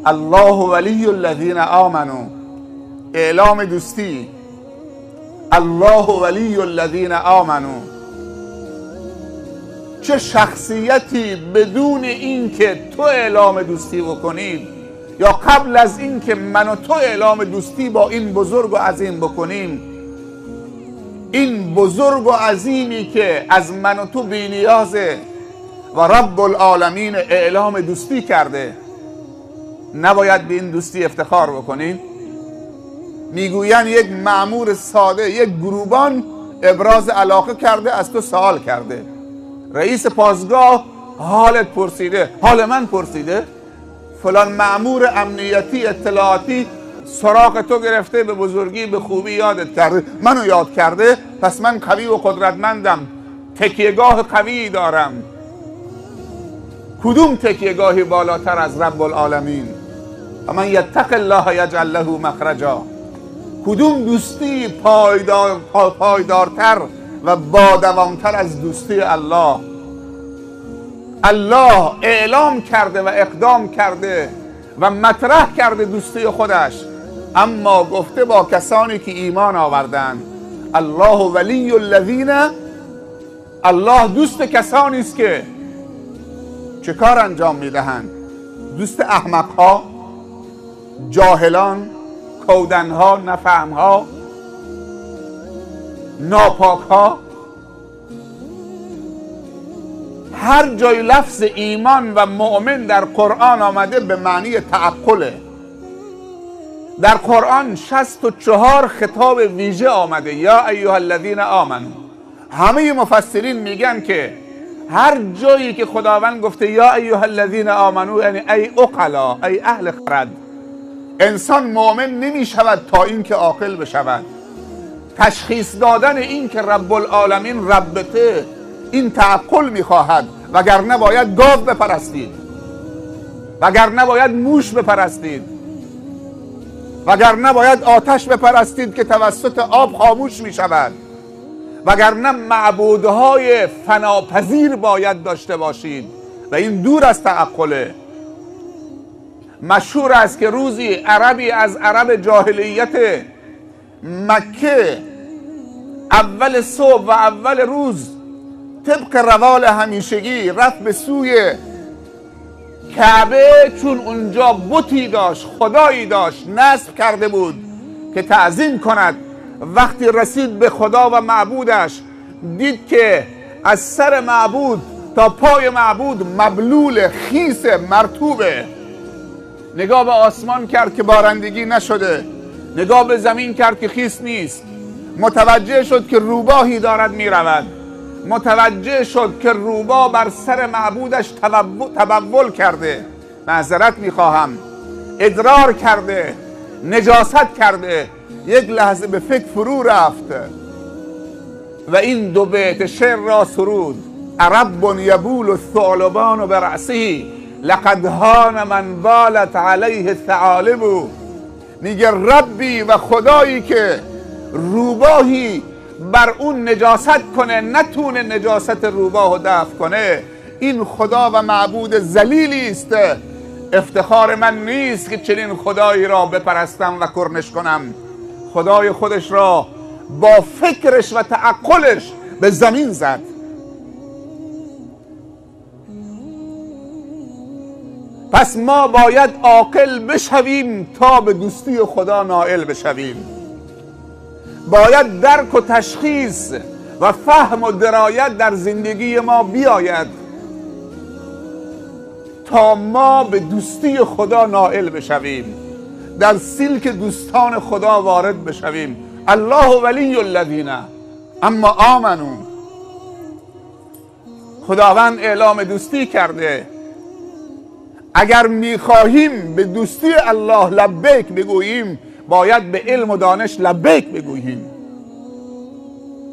الله ولی الذین آمنوا، اعلام دوستی. الله ولی الذین آمنوا. چه شخصیتی بدون این که تو اعلام دوستی بکنید یا قبل از این که من و تو اعلام دوستی با این بزرگ و عظیم بکنیم، این بزرگ و عظیمی که از من و تو بی‌نیازه و رب العالمین اعلام دوستی کرده، نباید به این دوستی افتخار بکنیم؟ میگوین یک مأمور ساده، یک گروبان ابراز علاقه کرده، از تو سوال کرده، رئیس پاسگاه حالت پرسیده، حال من پرسیده، فلان مأمور امنیتی اطلاعاتی سراغ تو گرفته، به بزرگی به خوبی یادت کرده، منو یاد کرده، پس من قوی و قدرتمندم، تکیهگاه قوی دارم. کدوم تکیهگاهی بالاتر از رب العالمین؟ و من یتق الله یجعل له مخرجا. کدوم دوستی پایدارتر و بادوامتر از دوستی الله؟ الله اعلام کرده و اقدام کرده و مطرح کرده دوستی خودش، اما گفته با کسانی که ایمان آوردن. الله ولی الذین، الله دوست کسانی است که چه کار انجام میدهند؟ دوست احمقها، جاهلان، کودنها، نفهمها، ناپاکها. هر جای لفظ ایمان و مؤمن در قرآن آمده به معنی تعقله. در قرآن 64 خطاب ویژه آمده، یا ایها الذین آمنوا. همه مفسرین میگن که هر جایی که خداوند گفته یا ایها الذین آمنوا، یعنی ای عقلا، ای اهل خرد. انسان مؤمن نمی شود تا اینکه عاقل بشود. تشخیص دادن این که رب العالمین ربته، این تعقل میخواهد، وگرنه باید گاو بپرستید، وگرنه باید موش بپرستید، وگرنه باید آتش بپرستید که توسط آب خاموش میشود، وگرنه معبودهای فناپذیر باید داشته باشید و این دور از تعقله. مشهور است که روزی عربی از عرب جاهلیت مکه اول صبح و اول روز طبق روال همیشگی رفت به سوی کعبه، چون اونجا بتی داشت، خدایی داشت، نصب کرده بود که تعظیم کند. وقتی رسید به خدا و معبودش، دید که از سر معبود تا پای معبود مبلول، خیس، مرطوبه. نگاه به آسمان کرد که بارندگی نشده، نگاه به زمین کرد که خیس نیست، متوجه شد که روباهی دارد میرود، متوجه شد که روباه بر سر معبودش تبول کرده، معذرت میخواهم، ادرار کرده، نجاست کرده. یک لحظه به فکر فرو رفت و این دو بیت شعر را سرود: عرب یبول الثعلبان برأسه لقد هان من بالت علیه الثعالب. میگه ربی و خدایی که روباهی بر اون نجاست کنه، نتونه نجاست روباه رو دفع کنه، این خدا و معبود ذلیلی است. افتخار من نیست که چنین خدایی را بپرستم و کرنش کنم. خدای خودش را با فکرش و تعقلش به زمین زد. پس ما باید عاقل بشویم تا به دوستی خدا نائل بشویم. باید درک و تشخیص و فهم و درایت در زندگی ما بیاید تا ما به دوستی خدا نائل بشویم، در سلک دوستان خدا وارد بشویم. الله ولی الذین اما آمنو. خداوند اعلام دوستی کرده. اگر میخواهیم به دوستی الله لبیک بگوییم، باید به علم و دانش لبیک بگوییم.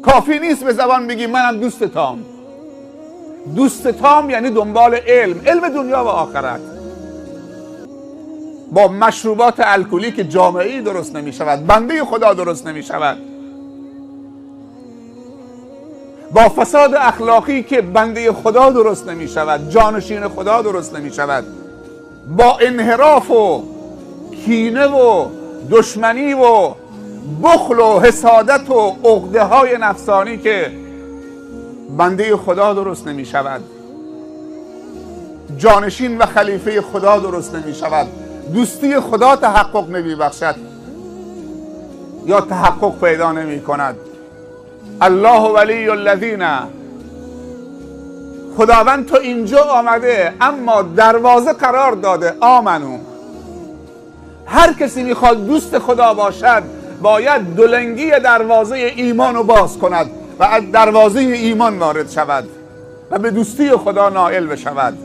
کافی نیست به زبان بگیم منم دوست تام. دوست تام یعنی دنبال علم، علم دنیا و آخرت. با مشروبات الکلی که جامعه‌ای درست نمی شود، بنده خدا درست نمی شود. با فساد اخلاقی که بنده خدا درست نمی شود، جانشین خدا درست نمی شود. با انحراف و کینه و دشمنی و بخل و حسادت و عقده های نفسانی که بنده خدا درست نمی شود، جانشین و خلیفه خدا درست نمی شود، دوستی خدا تحقق نمی بخشد یا تحقق پیدا نمی کند. الله ولی الذین، خداوند تو اینجا آمده اما دروازه قرار داده، آمنو. هر کسی میخواد دوست خدا باشد باید دولنگی دروازه ایمان رو باز کند و از دروازه ایمان وارد شود و به دوستی خدا نائل بشود.